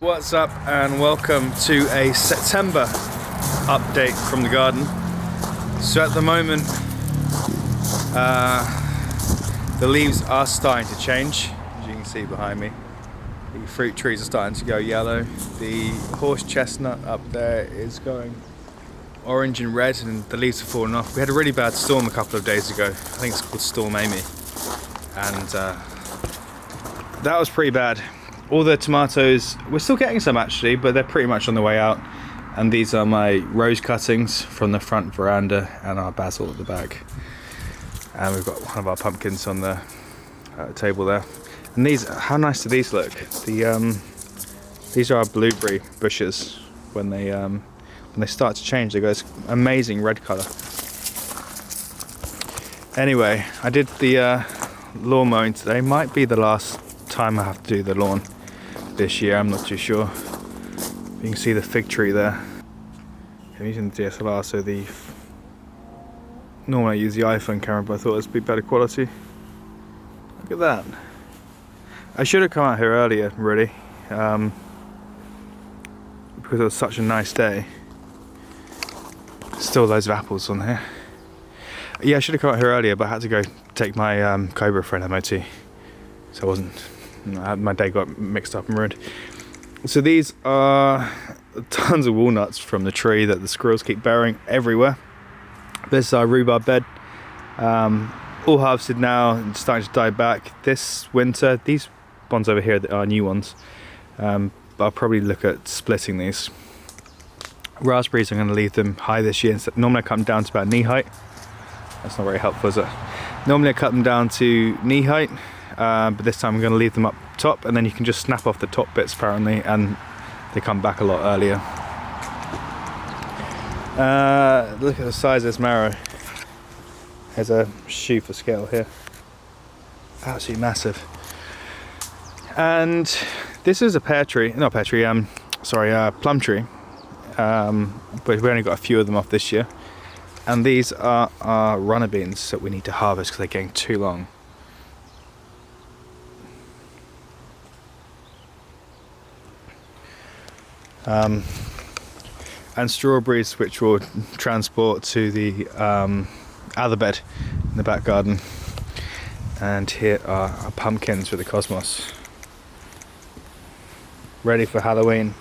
What's up and welcome to a September update from the garden. So at the moment the leaves are starting to change, as you can see behind me. The fruit trees are starting to go yellow. The horse chestnut up there is going orange and red, and the leaves are falling off. We had a really bad storm a couple of days ago. I think it's called Storm Amy, and that was pretty bad. All the tomatoes, we're still getting some actually, but they're pretty much on the way out. And these are my rose cuttings from the front veranda and our basil at the back. And we've got one of our pumpkins on the table there. And these, how nice do these look? These are our blueberry bushes. When they start to change, they go this amazing red colour. Anyway, I did the lawn mowing today. Might be the last time I have to do the lawn this year, I'm not too sure. You can see the fig tree there. I'm using the DSLR, so normally I use the iPhone camera, but I thought this would be better quality. Look at that. I should have come out here earlier, really, because it was such a nice day. Still loads of apples on here. Yeah, I should have come out here earlier, but I had to go take my Cobra for an MOT, so my day got mixed up and ruined. So these are tons of walnuts from the tree that the squirrels keep burying everywhere. This is our rhubarb bed, all harvested now and starting to die back. This winter, these ones over here are new ones, but I'll probably look at splitting these. Raspberries, I'm going to leave them high this year. Normally I cut them down to about knee height. That's not very helpful, is it? Normally I cut them down to knee height, but this time I'm going to leave them up top, and then you can just snap off the top bits apparently, and they come back a lot earlier. Look at the size of this marrow. There's a shoe for scale here. Absolutely massive. And this is a plum tree. But we only got a few of them off this year. And these are our runner beans that we need to harvest because they're getting too long. And strawberries, which we'll transport to the other bed in the back garden. And here are our pumpkins with the cosmos, ready for Halloween.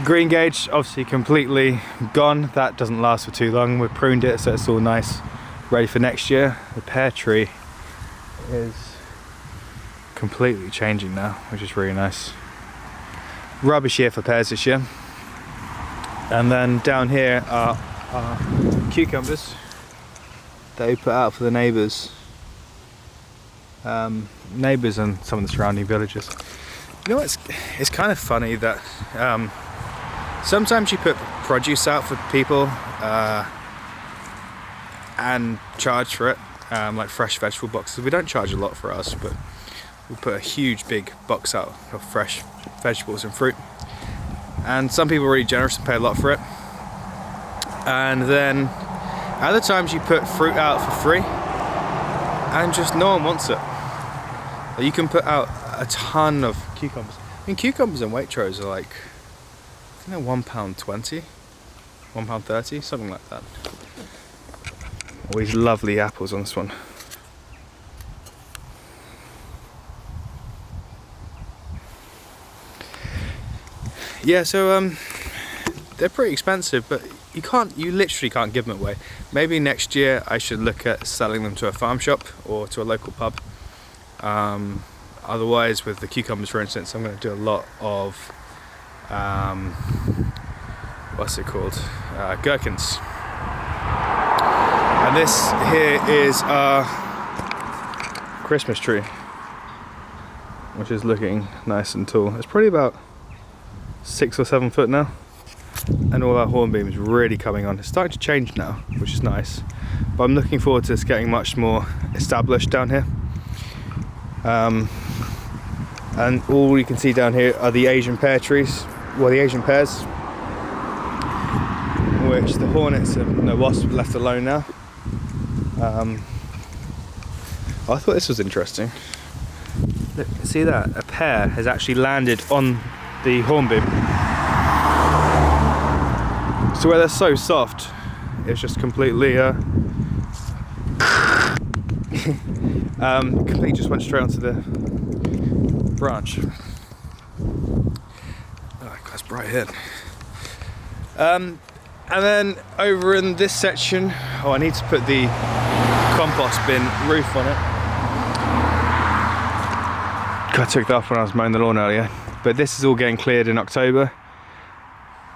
Green gauge obviously completely gone. That doesn't last for too long. We've pruned it so it's all nice, ready for next year. The pear tree is completely changing now, which is really nice. Rubbish year for pears this year. And then down here are our cucumbers that we put out for the neighbours and some of the surrounding villages. You know, it's kind of funny that sometimes you put produce out for people and charge for it, like fresh vegetable boxes. We don't charge a lot for us, but we put a huge big box out of fresh vegetables and fruit. And some people are really generous and pay a lot for it. And then other times you put fruit out for free and just no one wants it. You can put out a ton of cucumbers. I mean, cucumbers in Waitrose are like, I think they're £1.20, £1.30, something like that. All these lovely apples on this one. Yeah, so they're pretty expensive, but you literally can't give them away. Maybe next year I should look at selling them to a farm shop or to a local pub. Otherwise, with the cucumbers, for instance, I'm going to do a lot of gherkins. And this here is our Christmas tree, which is looking nice and tall. It's probably about 6 or 7 foot now, and all our hornbeam is really coming on. It's starting to change now, which is nice, but I'm looking forward to this getting much more established down here. And all you can see down here are the Asian pear trees, well, the Asian pears. which the hornets and the wasps are left alone now. I thought this was interesting. Look, see that? A pear has actually landed on the hornbeam. So where they're so soft, it's just completely completely just went straight onto the branch. Oh, that's bright here. And then over in this section, I need to put the compost bin roof on it. I took that off when I was mowing the lawn earlier, but this is all getting cleared in October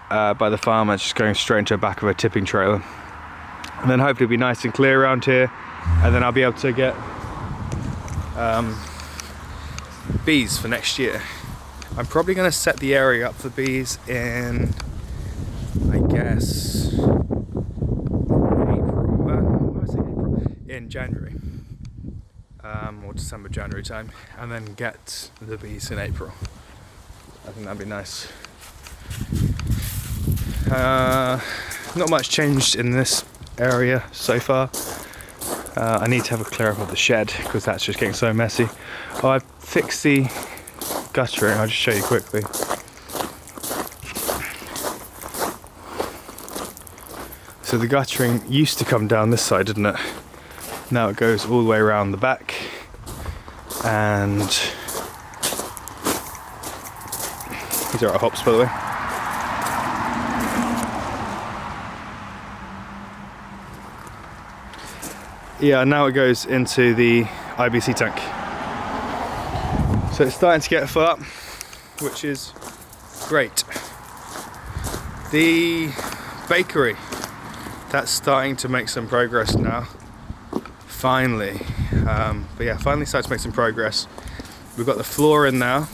by the farmer. It's just going straight into the back of a tipping trailer, and then hopefully it'll be nice and clear around here, and then I'll be able to get bees for next year. I'm probably going to set the area up for bees in, I guess, in January, or December, January time, and then get the bees in April. I think that'd be nice. Not much changed in this area so far. I need to have a clear up of the shed because that's just getting so messy. Oh, I fixed the guttering. I'll just show you quickly. So the guttering used to come down this side, didn't it? Now it goes all the way around the back, and these are our hops, by the way. Yeah, now it goes into the IBC tank. So it's starting to get full up, which is great. The bakery, that's starting to make some progress now. Finally. But yeah, finally started to make some progress. We've got the floor in now.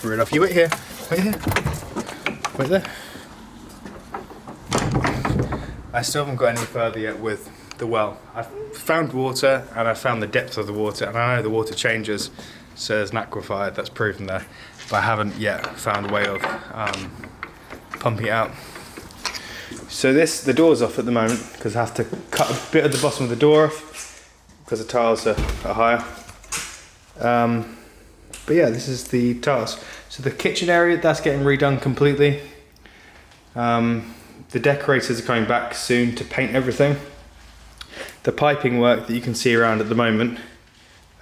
Rudolph, you wait here. Wait here. Wait there. I still haven't got any further yet with the well. I've found water and I found the depth of the water, and I know the water changes, so there's an aquifer that's proven there, but I haven't yet found a way of pumping it out. So the door's off at the moment because I have to cut a bit of the bottom of the door off because the tiles are higher. But yeah, this is the tiles. So the kitchen area, that's getting redone completely. The decorators are coming back soon to paint everything. The piping work that you can see around at the moment,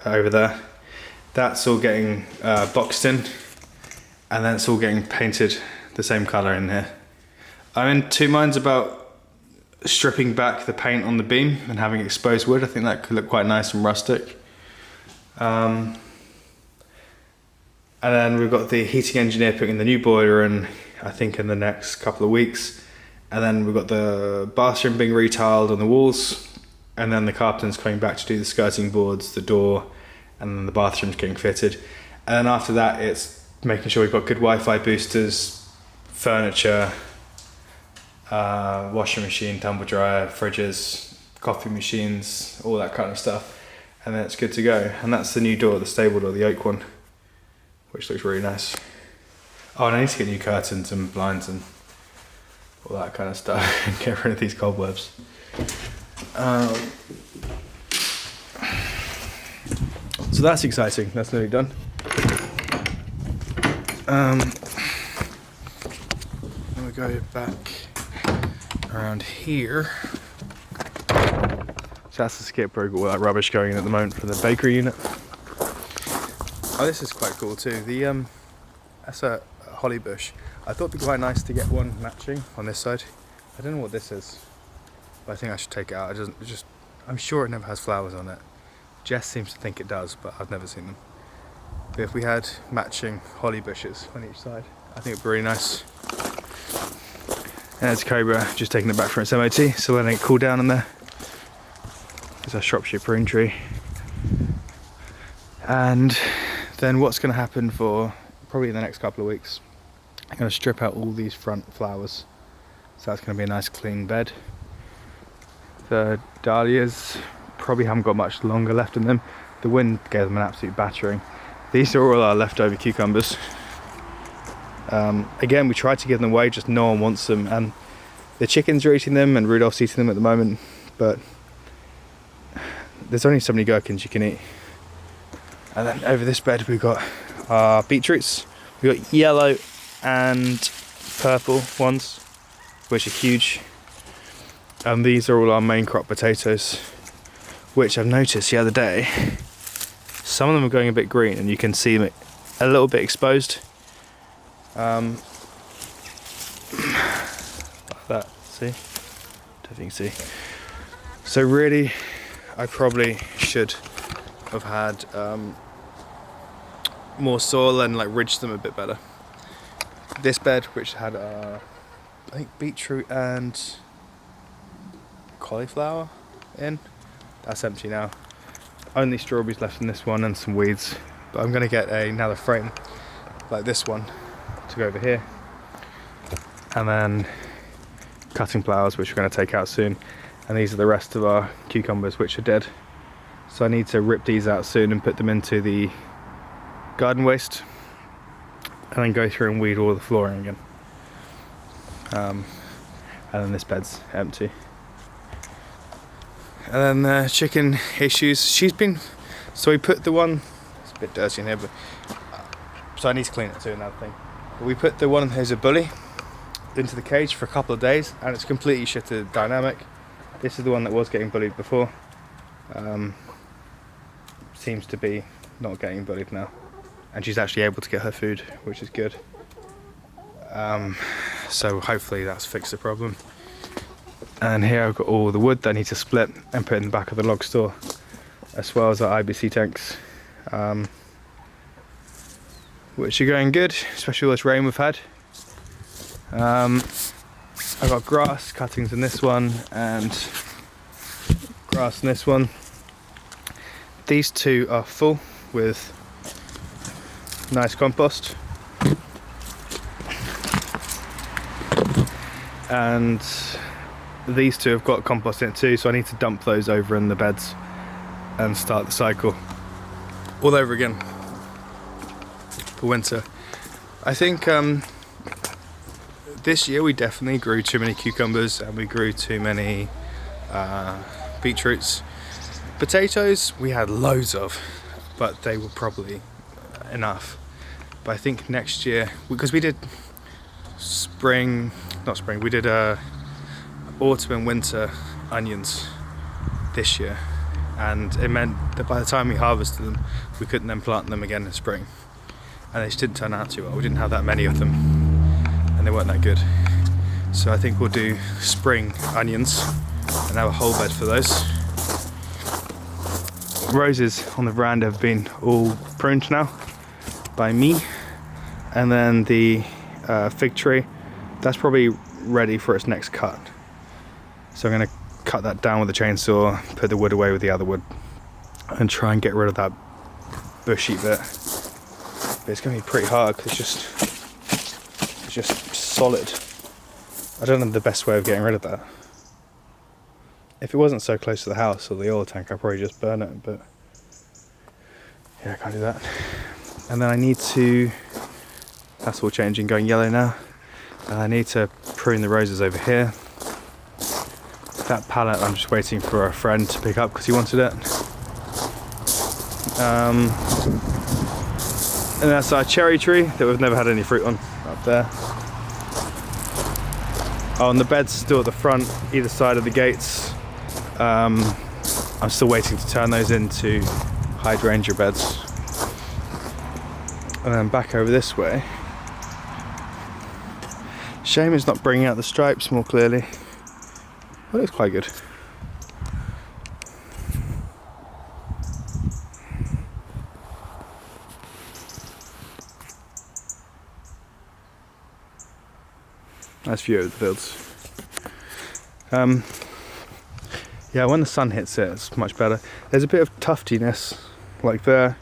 over there, that's all getting boxed in, and then it's all getting painted the same colour in here. I'm in two minds about stripping back the paint on the beam and having exposed wood. I think that could look quite nice and rustic. And then we've got the heating engineer putting the new boiler in, I think in the next couple of weeks. And then we've got the bathroom being retiled on the walls, and then the carpenter's coming back to do the skirting boards, the door, and then the bathroom's getting fitted. And then after that, it's making sure we've got good Wi-Fi boosters, furniture, washing machine, tumble dryer, fridges, coffee machines, all that kind of stuff. And then it's good to go. And that's the new door, the stable door, the oak one, which looks really nice. Oh, and I need to get new curtains and blinds and all that kind of stuff and get rid of these cobwebs. So that's exciting. That's nearly done. And we go back around here. So that's the skip rope, all that rubbish going in at the moment for the bakery unit. Oh, this is quite cool too. The that's a holly bush. I thought it'd be quite nice to get one matching on this side. I don't know what this is, but I think I should take it out. I'm sure it never has flowers on it. Jess seems to think it does, but I've never seen them. But if we had matching holly bushes on each side, I think it'd be really nice. And it's Cobra just taking it back from its MOT, so letting it cool down in there. There's our Shropshire prune tree. And then what's going to happen for probably in the next couple of weeks, I'm going to strip out all these front flowers, so that's going to be a nice clean bed. The dahlias probably haven't got much longer left in them. The wind gave them an absolute battering. These are all our leftover cucumbers. Again, we tried to give them away, just no one wants them, and the chickens are eating them and Rudolph's eating them at the moment, but there's only so many gherkins you can eat. And then over this bed we've got our beetroots. We've got yellow and purple ones, which are huge. And these are all our main crop potatoes, which I've noticed the other day, some of them are going a bit green and you can see them a little bit exposed. Like that, see? Don't think you can see. So really, I probably should have had more soil and like ridged them a bit better. This bed, which had I think beetroot and cauliflower in, that's empty now. Only strawberries left in this one and some weeds. But I'm gonna get another frame like this one to go over here, and then cutting flowers, which we're going to take out soon. And these are the rest of our cucumbers, which are dead. So I need to rip these out soon and put them into the garden waste, and then go through and weed all the flooring again. And then this bed's empty. And then the chicken issues, so we put the one, it's a bit dirty in here, but so I need to clean it too, another thing. But we put the one who's a bully into the cage for a couple of days, and it's completely shifted the dynamic. This is the one that was getting bullied before. Seems to be not getting bullied now, and she's actually able to get her food, which is good. So hopefully that's fixed the problem. And here I've got all the wood that I need to split and put in the back of the log store, as well as our IBC tanks, which are going good, especially all this rain we've had. I've got grass cuttings in this one and grass in this one. These two are full with nice compost, and these two have got compost in it too, so I need to dump those over in the beds and start the cycle all over again for winter. I think this year we definitely grew too many cucumbers and we grew too many beetroots. Potatoes we had loads of, but they were probably enough. But I think next year, because we did we did autumn and winter onions this year, and it meant that by the time we harvested them we couldn't then plant them again in spring, and they just didn't turn out too well. We didn't have that many of them and they weren't that good. So I think we'll do spring onions and have a whole bed for those. Roses on the veranda have been all pruned now by me, and then the fig tree, that's probably ready for its next cut. So I'm going to cut that down with a chainsaw, put the wood away with the other wood, and try and get rid of that bushy bit. But it's going to be pretty hard because it's just solid. I don't know the best way of getting rid of that. If it wasn't so close to the house or the oil tank, I'd probably just burn it, but yeah, I can't do that. And then I need to, that's all changing, going yellow now. And I need to prune the roses over here. That pallet I'm just waiting for a friend to pick up because he wanted it. And that's our cherry tree that we've never had any fruit on up there. Oh, and the bed's still at the front, either side of the gates. I'm still waiting to turn those into hydrangea beds. And then back over this way. Shame it's not bringing out the stripes more clearly. Well, it looks quite good. Nice view of the fields. Yeah, when the sun hits it, it's much better. There's a bit of tuftiness, like there,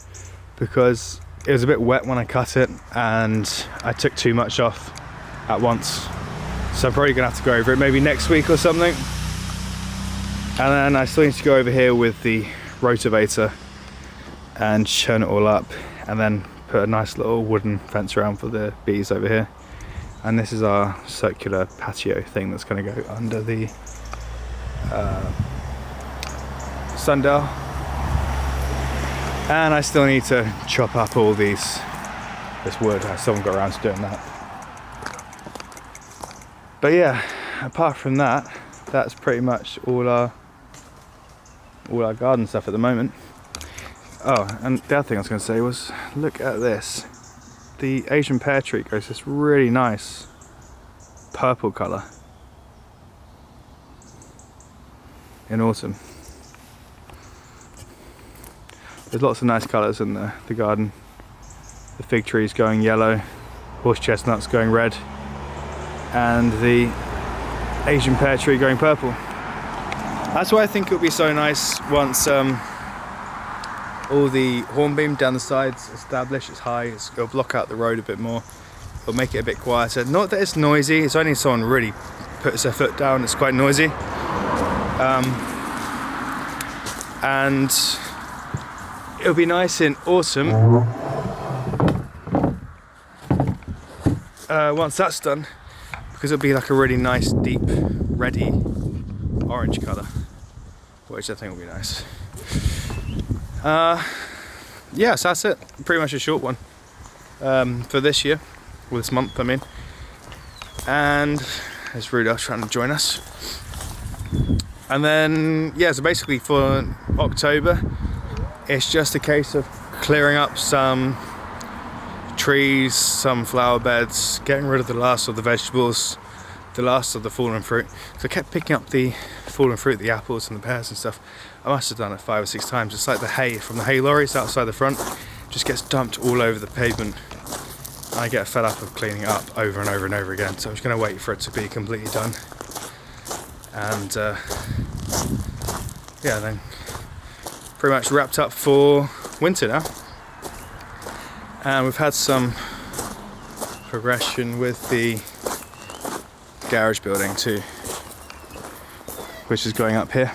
because it was a bit wet when I cut it, and I took too much off at once. So I'm probably gonna have to go over it maybe next week or something. And then I still need to go over here with the rotavator and churn it all up, and then put a nice little wooden fence around for the bees over here. And this is our circular patio thing that's going to go under the sundial. And I still need to chop up all this wood. I still haven't got around to doing that. But yeah, apart from that, that's pretty much all our garden stuff at the moment. Oh, and the other thing I was going to say was, look at this. The Asian pear tree grows this really nice purple colour in autumn. There's lots of nice colours in the garden. The fig tree's going yellow, horse chestnuts going red, and the Asian pear tree going purple. That's why I think it'll be so nice once all the hornbeam down the sides established. It's high, it'll block out the road a bit more. It'll make it a bit quieter. Not that it's noisy, it's only if someone really puts their foot down it's quite noisy. And it'll be nice in autumn. Once that's done, because it'll be like a really nice deep reddy orange colour, which I think will be nice. Yeah, so that's it. Pretty much a short one for this year, or this month I mean. And there's Rudolph trying to join us. And then yeah, so basically for October it's just a case of clearing up some trees, some flower beds, getting rid of the last of the vegetables, the last of the fallen fruit. So I kept picking up the fallen fruit, the apples and the pears and stuff. I must have done it 5 or 6 times. It's like the hay from the hay lorries outside the front, just gets dumped all over the pavement. And I get fed up of cleaning it up over and over and over again. So I'm just going to wait for it to be completely done. And yeah, then pretty much wrapped up for winter now. And we've had some progression with the garage building too, which is going up here.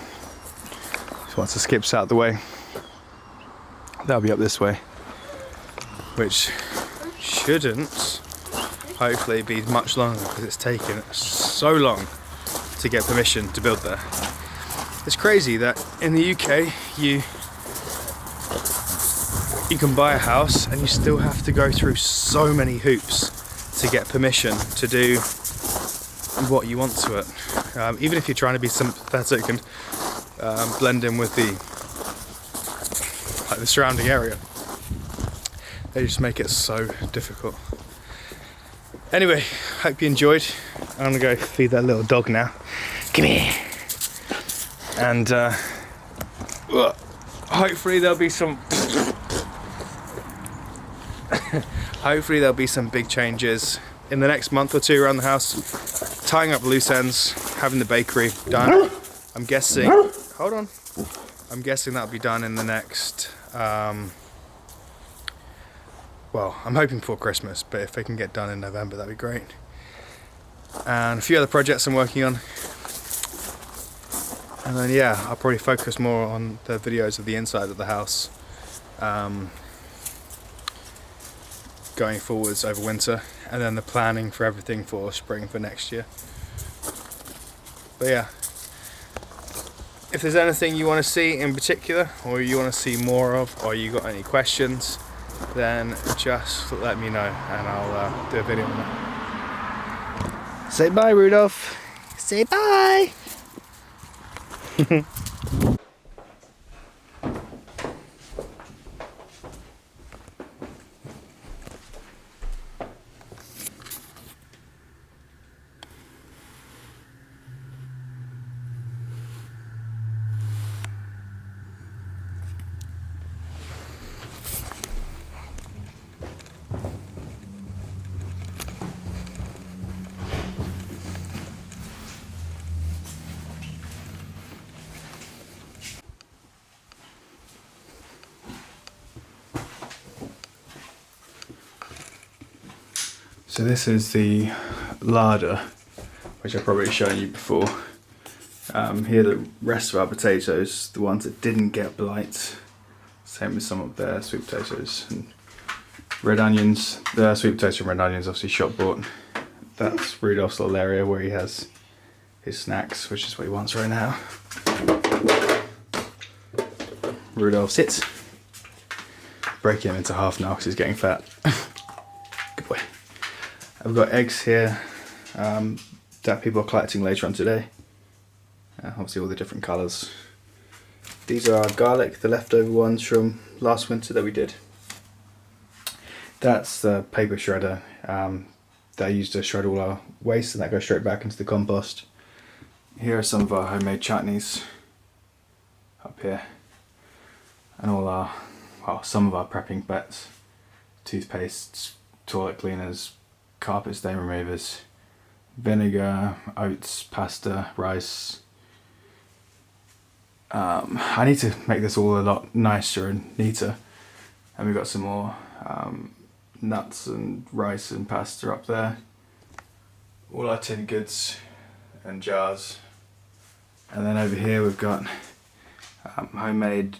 So once the skip's out the way, that'll be up this way, which shouldn't hopefully be much longer because it's taken so long to get permission to build there. It's crazy that in the UK you can buy a house and you still have to go through so many hoops to get permission to do what you want to it. Even if you're trying to be sympathetic and blend in with the surrounding area, they just make it so difficult. Anyway, hope you enjoyed. I'm gonna go feed that little dog now. Come here. And hopefully there'll be some hopefully there'll be some big changes in the next month or two around the house. Tying up loose ends, having the bakery done. I'm guessing, hold on. I'm guessing that'll be done in the next, well, I'm hoping for Christmas, but if they can get done in November, that'd be great. And a few other projects I'm working on. And then yeah, I'll probably focus more on the videos of the inside of the house going forwards over winter, and then the planning for everything for spring for next year. But yeah, if there's anything you want to see in particular, or you want to see more of, or you got any questions, then just let me know and I'll do a video on that. Say bye, Rudolph. Say bye. So this is the larder, which I've probably shown you before. Here are the rest of our potatoes, the ones that didn't get blight. Same with some of their sweet potatoes and red onions. The sweet potatoes and red onions obviously shop bought. That's Rudolph's little area where he has his snacks, which is what he wants right now. Rudolph, sit. Break him into half now because he's getting fat. Good boy. I've got eggs here that people are collecting later on today. Obviously all the different colours. These are our garlic, the leftover ones from last winter that we did. That's the paper shredder that I used to shred all our waste, and that goes straight back into the compost. Here are some of our homemade chutneys up here, and all our, well, some of our prepping bits: toothpastes, toilet cleaners, carpet stain removers, vinegar, oats, pasta, rice. I need to make this all a lot nicer and neater, and we've got some more nuts and rice and pasta up there. All our tin goods and jars. And then over here we've got homemade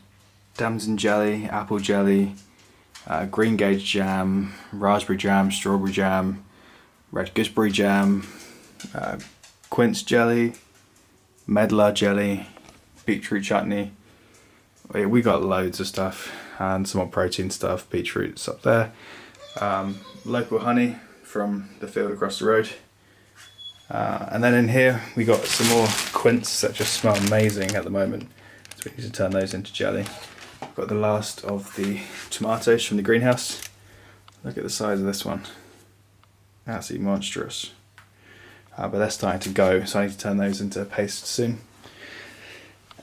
damson jelly, apple jelly, green gage jam, raspberry jam, strawberry jam, red gooseberry jam, quince jelly, medlar jelly, beetroot chutney. We got loads of stuff, and some more protein stuff. Beetroot's up there. Local honey from the field across the road. And then in here we got some more quince that just smell amazing at the moment, so we need to turn those into jelly. I've got the last of the tomatoes from the greenhouse. Look at the size of this one. Absolutely monstrous. But they're starting to go, so I need to turn those into paste soon.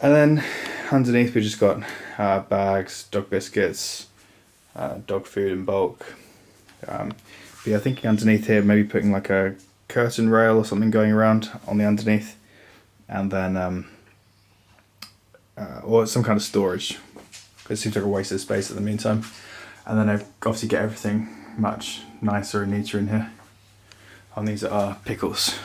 And then underneath we just got bags, dog biscuits, dog food in bulk. But yeah, thinking underneath here maybe putting like a curtain rail or something going around on the underneath, and then or some kind of storage. It seems like a waste of space at the meantime. And then I obviously get everything much nicer and neater in here. And these are pickles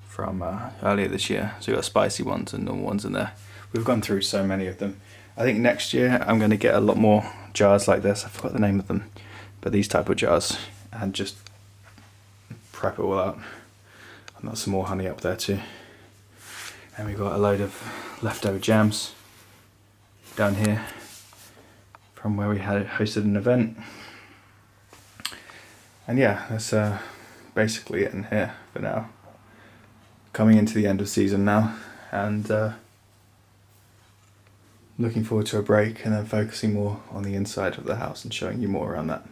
from earlier this year. So we've got spicy ones and normal ones in there. We've gone through so many of them. I think next year I'm going to get a lot more jars like this. I forgot the name of them, but these type of jars, and just prep it all out. And got some more honey up there too. And we've got a load of leftover jams down here from where we had hosted an event. And yeah, that's basically it in here for now. Coming into the end of season now, and looking forward to a break and then focusing more on the inside of the house and showing you more around that.